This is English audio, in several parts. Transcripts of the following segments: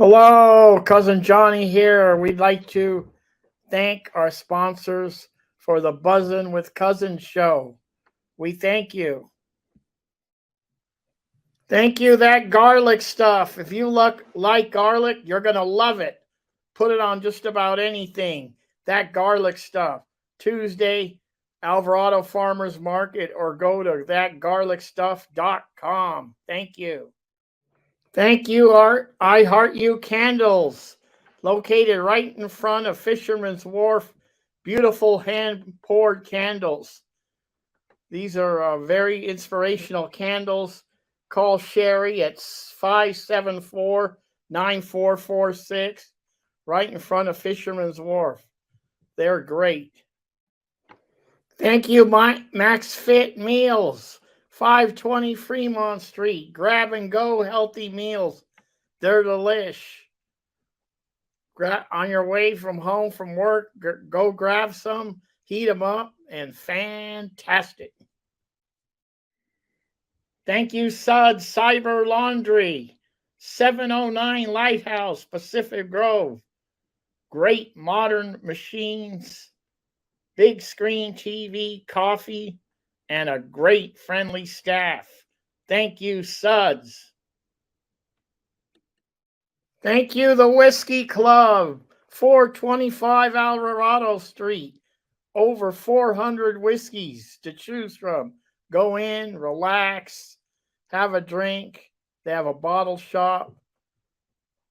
Hello, Cousin Johnny here. We'd like to thank our sponsors for the Buzzin' with Cousins show. We thank you. Thank you, that garlic stuff. If you like garlic, you're going to love it. Put it on just about anything. That garlic stuff. Tuesday, Alvarado Farmers Market, or go to thatgarlicstuff.com. Thank you. Thank you, Art. I Heart You Candles, located right in front of Fisherman's Wharf. Beautiful hand poured candles. These are very inspirational candles. Call Sherry at 574-9446, right in front of Fisherman's Wharf. They're great. Thank you, Max Fit Meals, 520 Fremont Street. Grab and go healthy meals. They're delish. On your way from home from work, go grab some, heat them up, and fantastic. Thank you, Suds Cyber Laundry, 709 Lighthouse, Pacific Grove. Great modern machines, big screen TV, coffee, and a great friendly staff. Thank you, Suds. Thank you, the Whiskey Club, 425 Alvarado Street. Over 400 whiskeys to choose from. Go in, relax, have a drink. They have a bottle shop.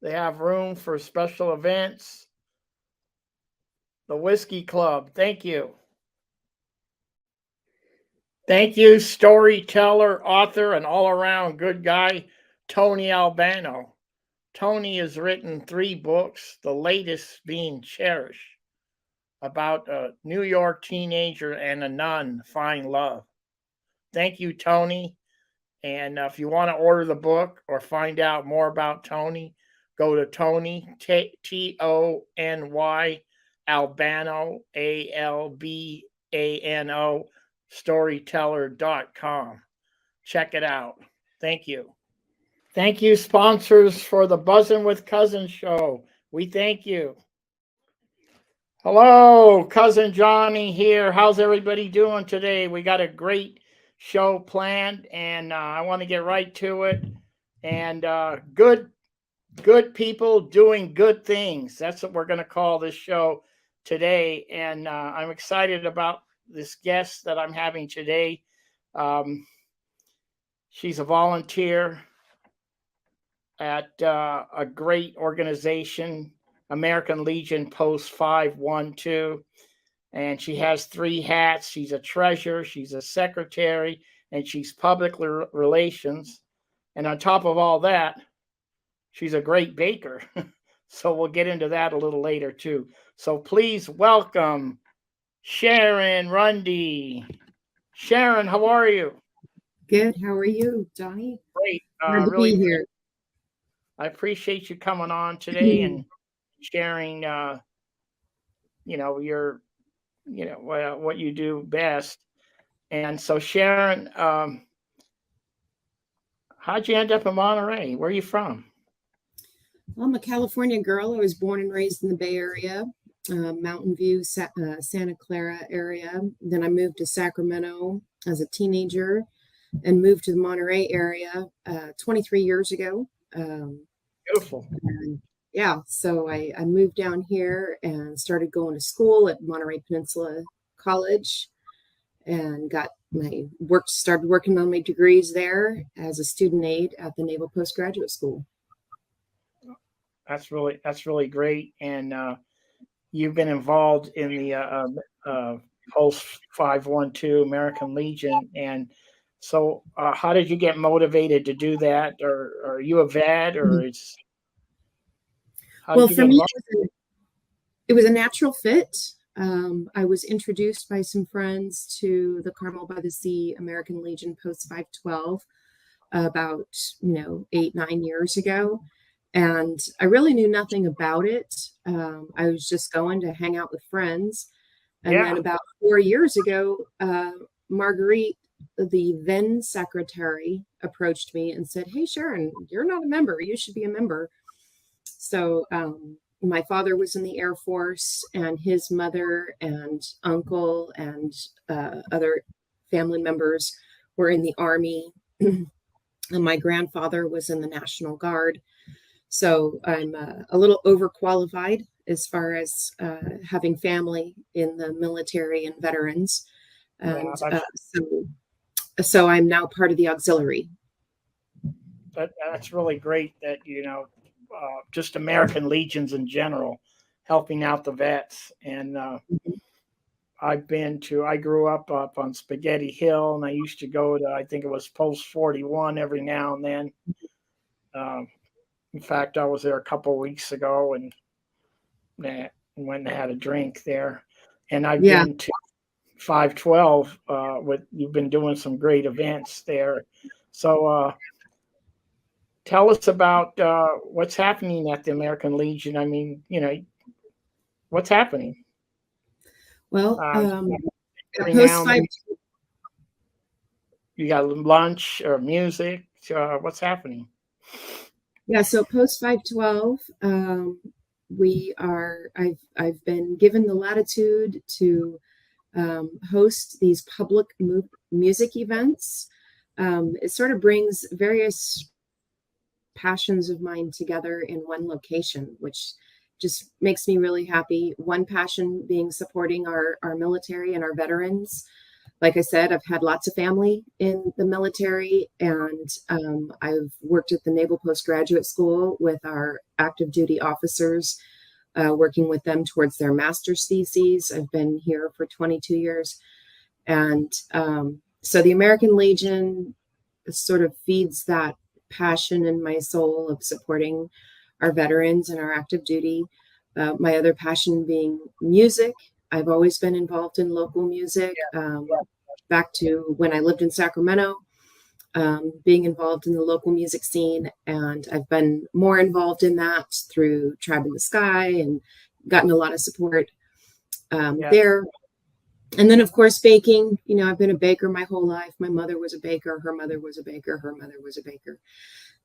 They have room for special events. The Whiskey Club, thank you. Thank you, storyteller, author, and all-around good guy, Tony Albano. Tony has written 3 books, the latest being Cherish, about a New York teenager and a nun find love. Thank you, Tony. And if you want to order the book or find out more about Tony, go to Tony, Tony, Albano, Albano, storyteller.com. Check it out. Thank you. Thank you, sponsors, for the Buzzin' with Cousins show. We thank you. Hello, Cousin Johnny here. How's everybody doing today? We got a great show planned, and I want to get right to it. And good people doing good things. That's what we're going to call this show today. And I'm excited about this guest that I'm having today. She's a volunteer at a great organization, American Legion Post 512. And she has 3 hats. She's a treasurer, she's a secretary, and she's public relations. And on top of all that, she's a great baker. So we'll get into that a little later too. So please welcome Sharon Runde. Sharon, how are you? Good. How are you, Johnny? Great. Glad to really be here. I appreciate you coming on today and sharing, your, what you do best. And so, Sharon, how'd you end up in Monterey? Where are you from? I'm a California girl. I was born and raised in the Bay Area, Mountain View, Santa Clara area. Then I moved to Sacramento as a teenager and moved to the Monterey area 23 years ago. Beautiful. Yeah, so I moved down here and started going to school at Monterey Peninsula College and started working on my degrees there as a student aide at the Naval Postgraduate School. That's really great. And you've been involved in the Post 512 American Legion. And so how did you get motivated to do that? Or are you a vet, or it's... Well, for me, it was a natural fit. I was introduced by some friends to the Carmel by the Sea American Legion Post 512 about 8-9 years ago, and I really knew nothing about it. I was just going to hang out with friends, and then about 4 years ago, Marguerite, the then secretary, approached me and said, "Hey, Sharon, you're not a member. You should be a member." So my father was in the Air Force, and his mother and uncle and other family members were in the Army. And my grandfather was in the National Guard. So I'm a little overqualified as far as having family in the military and veterans. And so I'm now part of the auxiliary. That's really great that, just American Legions in general, helping out the vets. And I grew up on Spaghetti Hill, and I used to go to, I think it was Post 41 every now and then. In fact, I was there a couple of weeks ago and went and had a drink there. And I've been to 512 you've been doing some great events there. So tell us about what's happening at the American Legion. I mean, what's happening? Well, post 5, you got lunch or music. What's happening? Yeah, so post 512, I've been given the latitude to host these public music events. It sort of brings various passions of mine together in one location, which just makes me really happy. One passion being supporting our military and our veterans. Like I said, I've had lots of family in the military, and I've worked at the Naval Postgraduate School with our active duty officers, working with them towards their master's theses. I've been here for 22 years. And so the American Legion sort of feeds that passion in my soul of supporting our veterans and our active duty. My other passion being music. I've always been involved in local music, back to when I lived in Sacramento, being involved in the local music scene. And I've been more involved in that through Tribe in the Sky and gotten a lot of support there. And then, of course, baking. I've been a baker my whole life. My mother was a baker. Her mother was a baker. Her mother was a baker.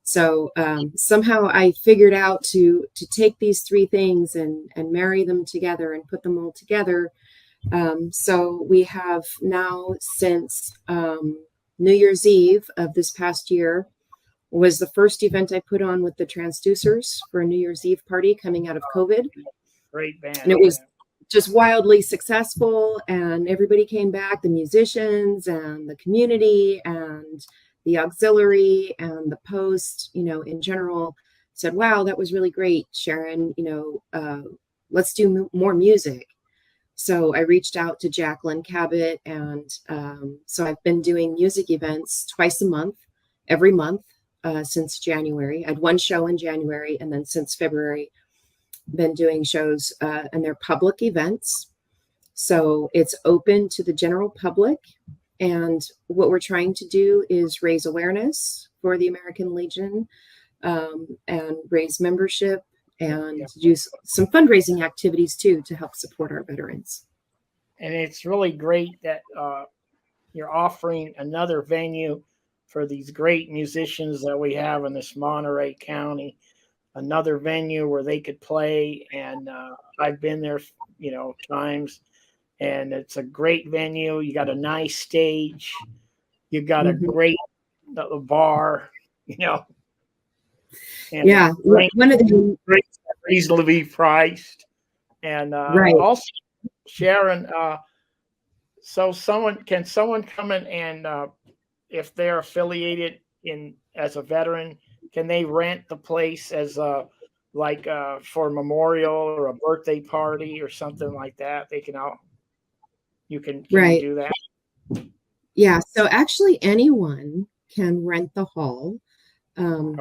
So somehow I figured out to take these three things and marry them together and put them all together. So we have now, since New Year's Eve of this past year was the first event I put on with the Transducers for a New Year's Eve party coming out of COVID. Great band. And it was just wildly successful, and everybody came back, the musicians and the community and the auxiliary and the post, in general, said, wow, that was really great, Sharon, let's do more music. So I reached out to Jacqueline Cabot, and so I've been doing music events twice a month, every month since January. I had one show in January, and then since February, been doing shows, and they're public events. So it's open to the general public. And what we're trying to do is raise awareness for the American Legion, and raise membership, and do some fundraising activities too to help support our veterans. And it's really great that you're offering another venue for these great musicians that we have in this Monterey County, another venue where they could play. And I've been there, times, and it's a great venue. You got a nice stage. You got a great bar, And one of the reasonably priced. And also, Sharon, so can someone come in and if they're affiliated as a veteran, can they rent the place as for a memorial or a birthday party or something like that? You can do that? Yeah, so actually anyone can rent the hall.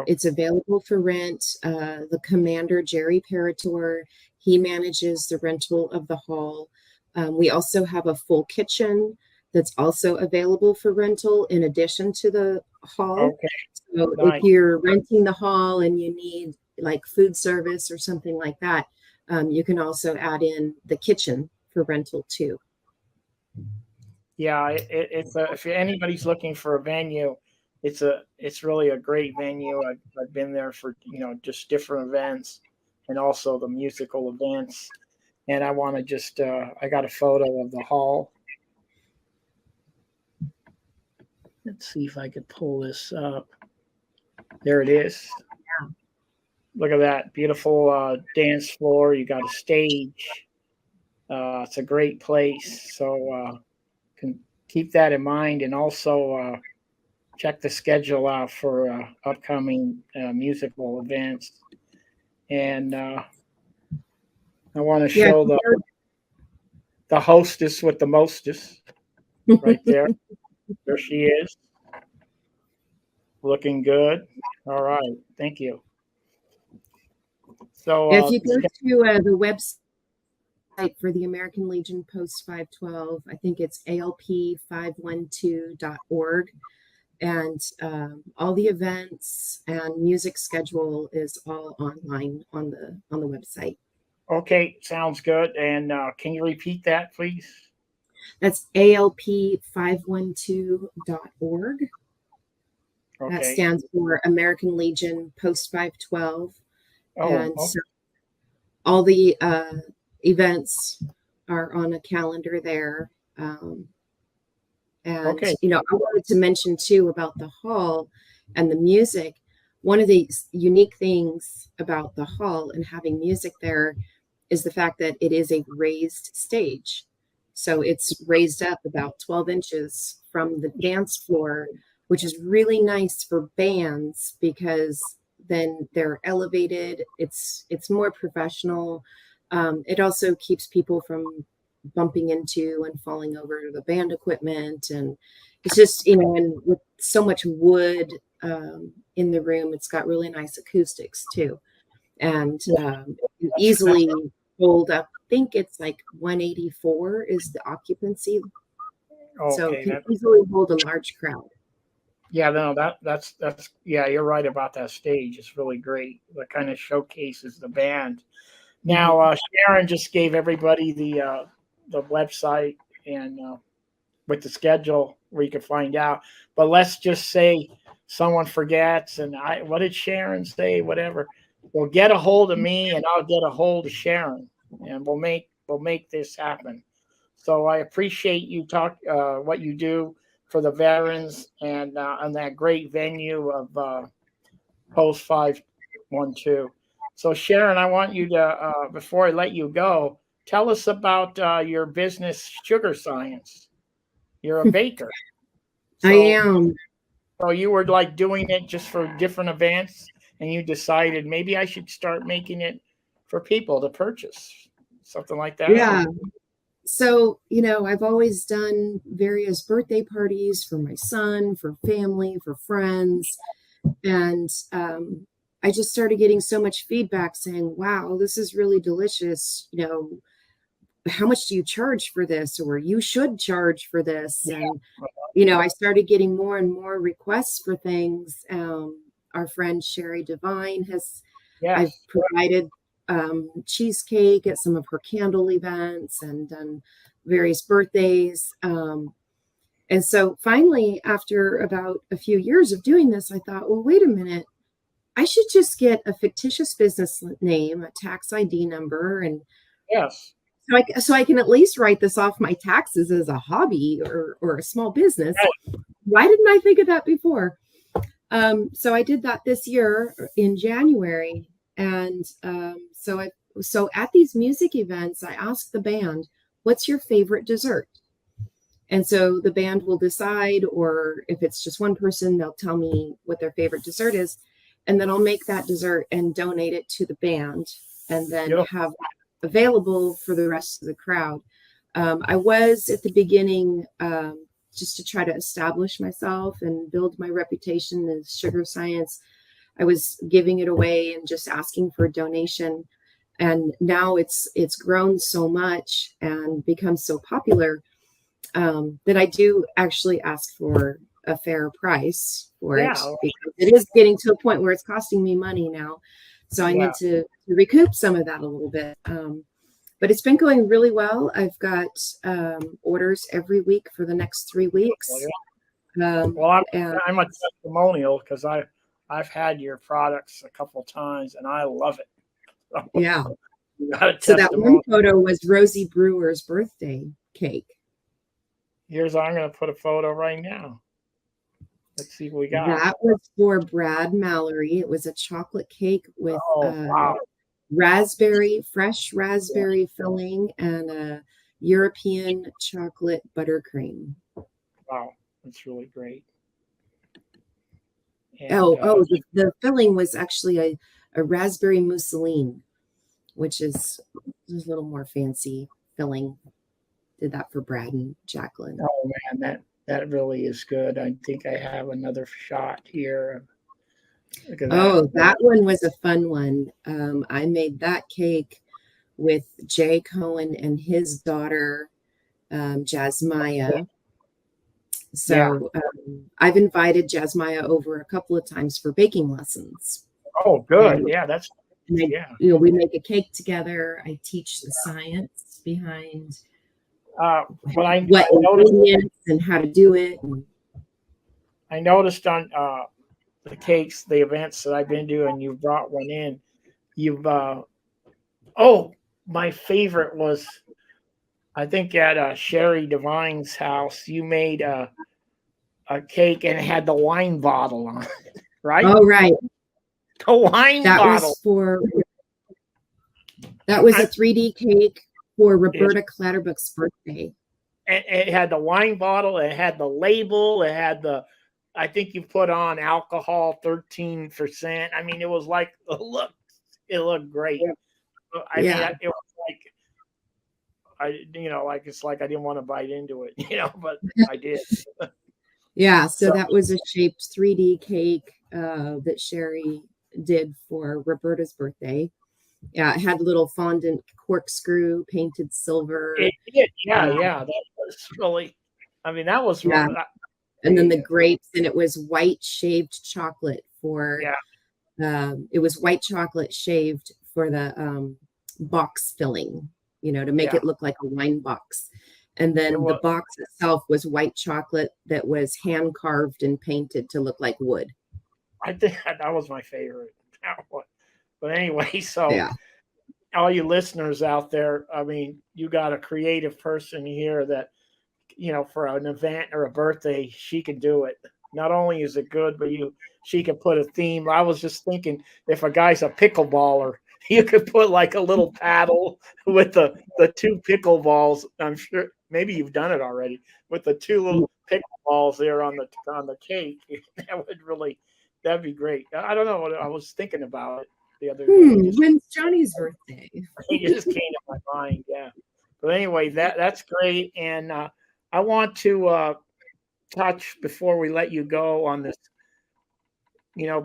It's available for rent. The commander, Jerry Parator, he manages the rental of the hall. We also have a full kitchen that's also available for rental in addition to the hall. Okay. So if you're renting the hall and you need like food service or something like that, you can also add in the kitchen for rental too. Yeah, if anybody's looking for a venue, it's really a great venue. I've been there for just different events, and also the musical events. And I want to just, I got a photo of the hall. Let's see if I could pull this up. There it is. Yeah. Look at that beautiful dance floor. You got a stage. It's a great place. So can keep that in mind, and also check the schedule out for upcoming musical events. And I want to show the hostess with the mostest right there. There she is. Looking good. All right. Thank you. So if you go to the website for the American Legion Post 512, I think it's alp512.org. And all the events and music schedule is all online on the website. Okay, sounds good. And can you repeat that, please? That's alp512.org. Okay. That stands for American Legion Post 512. And so all the events are on a calendar there. And, you know, I wanted to mention too about the hall and the music. One of the unique things about the hall and having music there is the fact that it is a raised stage. So it's raised up about 12 inches from the dance floor, which is really nice for bands because then they're elevated. It's more professional. It also keeps people from bumping into and falling over the band equipment. And it's just, you know, and with so much wood in the room, it's got really nice acoustics too. And you easily hold up, I think it's like 184 is the occupancy. So it can easily hold a large crowd. Yeah, no, that's yeah, you're right about that stage. It's really great. That kind of showcases the band. Now, Sharon just gave everybody the website and with the schedule where you can find out. But let's just say someone forgets, and what did Sharon say? Whatever. Well, get a hold of me, and I'll get a hold of Sharon, and we'll make this happen. So I appreciate you what you do for the veterans and on that great venue of Post 512. So Sharon, I want you to before I let you go, tell us about your business, Sugar Science. You're a baker. I am. So you were like doing it just for different events, and you decided maybe I should start making it for people to purchase, something like that. Yeah. So, you know, I've always done various birthday parties for my son, for family, for friends. And I just started getting so much feedback saying, wow, this is really delicious. You know, how much do you charge for this? Or you should charge for this. And, you know, I started getting more and more requests for things. Our friend Sherry Devine I've provided cheesecake at some of her candle events and done various birthdays. And so finally, after about a few years of doing this, I thought, well, wait a minute. I should just get a fictitious business name, a tax ID number, and so I can at least write this off my taxes as a hobby or a small business. Why didn't I think of that before? So I did that this year in January. And so at these music events, I asked the band, what's your favorite dessert? And so the band will decide, or if it's just one person, they'll tell me what their favorite dessert is. And then I'll make that dessert and donate it to the band and then have that available for the rest of the crowd. I was at the beginning just to try to establish myself and build my reputation as Sugar Science. I was giving it away and just asking for a donation. And now it's grown so much and become so popular that I do actually ask for a fair price for it because it is getting to a point where it's costing me money now. So I need to recoup some of that a little bit. But it's been going really well. I've got orders every week for the next 3 weeks. Well, I'm a testimonial because I've had your products a couple of times and I love it. Yeah. You got a So that one testimony. photo was Rosie Brewer's birthday cake. I'm going to put a photo right now. Let's see what we got. That was for Brad Mallory. It was a chocolate cake with Wow. fresh raspberry filling and a European chocolate buttercream. Wow. That's really great. And, The filling was actually a raspberry mousseline, which is a little more fancy filling. Did that for Brad and Jacqueline. oh man, that really is good. I think I have another shot here. Look at that. That one was a fun one. I made that cake with Jay Cohen and his daughter, Jasmaya. So I've invited Jasmaya over a couple of times for baking lessons. Oh, good. And, yeah, that's we make a cake together. I teach the science behind what ingredients and how to do it. I noticed on the cakes, the events that I've been doing, you've brought one in. My favorite was, I think at Sherry Devine's house, you made a cake and it had the wine bottle on it, right? Oh, right. The wine bottle. That was a 3D cake for Roberta Clatterbuck's birthday. And it had the wine bottle, it had the label, it had I think you put on alcohol 13%. I mean, it was like, it looked great. I mean, it was like, it's like I didn't want to bite into it, but I did. Yeah, so that was a shaped 3D cake that Sherry did for Roberta's birthday. Yeah, it had a little fondant corkscrew painted silver. It did, that was really. I mean, that was really. And then the grapes, and it was white shaved chocolate for. It was white chocolate shaved for the box filling, to make it look like a wine box. And then the box itself was white chocolate that was hand carved and painted to look like wood. I think that was my favorite. But anyway, so all you listeners out there, I mean, you got a creative person here that, for an event or a birthday, she can do it. Not only is it good, but she can put a theme. I was just thinking, if a guy's a pickleballer, you could put like a little paddle with the two pickleballs. I'm sure maybe you've done it already with the two little pickleballs there on the cake. That'd be great. I don't know. I was thinking about it the other day. When's Johnny's birthday? It just came to my mind. Yeah. But anyway, that's great. And I want to touch before we let you go on this,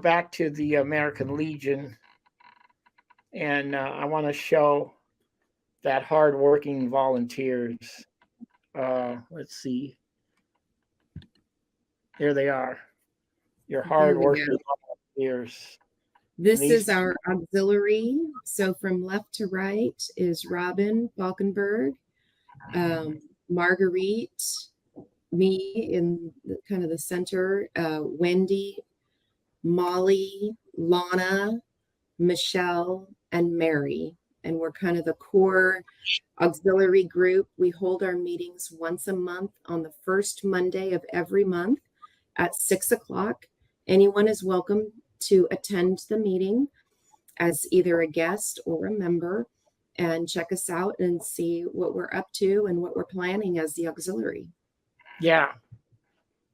back to the American Legion. And I want to show that hardworking volunteers. Let's see. Here they are. Your hardworking volunteers. This is our auxiliary. So from left to right is Robin Falkenberg, Marguerite, me in kind of the center, Wendy, Molly, Lana, Michelle, and Mary. And we're kind of the core auxiliary group. We hold our meetings once a month on the first Monday of every month at 6:00. Anyone is welcome to attend the meeting as either a guest or a member and check us out and see what we're up to and what we're planning as the auxiliary. Yeah,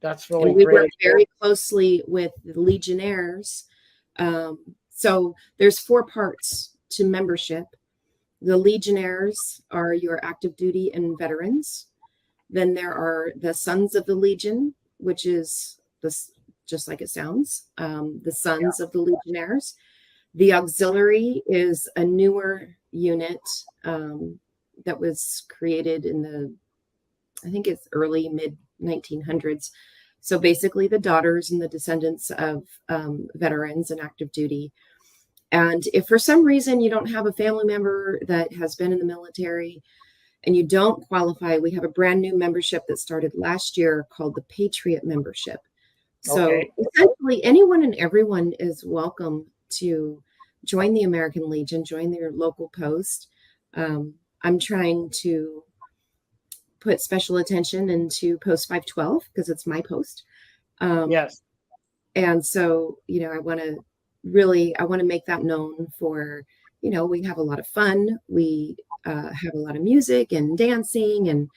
that's really we great. work very closely with the Legionnaires. So there's 4 parts to membership. The Legionnaires are your active duty and veterans. Then there are the Sons of the Legion, which is just like it sounds, the Sons of the Legionnaires. The auxiliary is a newer unit that was created in I think it's early mid 1900s. So basically the daughters and the descendants of veterans and active duty. And if for some reason you don't have a family member that has been in the military and you don't qualify, we have a brand new membership that started last year called the Patriot Membership. So essentially anyone and everyone is welcome to join the American Legion, join their local post. I'm trying to put special attention into post 512 because it's my post. Yes. And so, I want to make that known for, we have a lot of fun. We have a lot of music and dancing, and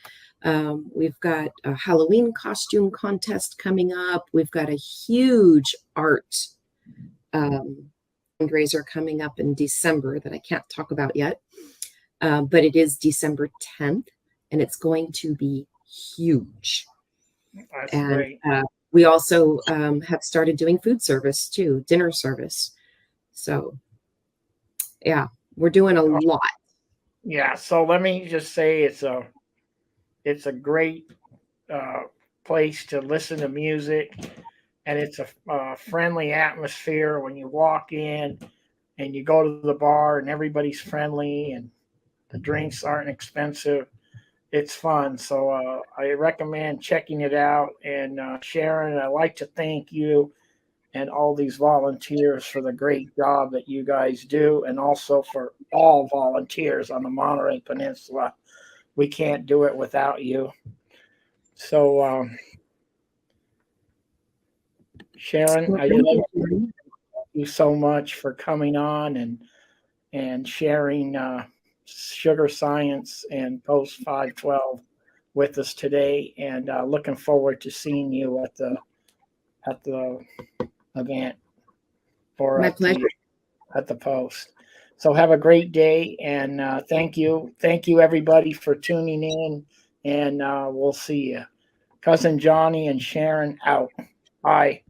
we've got a Halloween costume contest coming up. We've got a huge art fundraiser coming up in December that I can't talk about yet. But it is December 10th, and it's going to be huge. That's And great. we also have started doing food service too, dinner service. So, yeah, we're doing a lot. Yeah. So let me just say it's a great place to listen to music, and it's a friendly atmosphere when you walk in and you go to the bar and everybody's friendly and the drinks aren't expensive. It's fun. So I recommend checking it out. And Sharon, I'd like to thank you and all these volunteers for the great job that you guys do, and also for all volunteers on the Monterey Peninsula. We can't do it without you. So, Sharon, I just thank you so much for coming on and sharing sugar science and post 512 with us today, and looking forward to seeing you at the event or My pleasure. at the post. So have a great day, and thank you everybody for tuning in, and we'll see you. Cousin Johnny and Sharon out. Bye.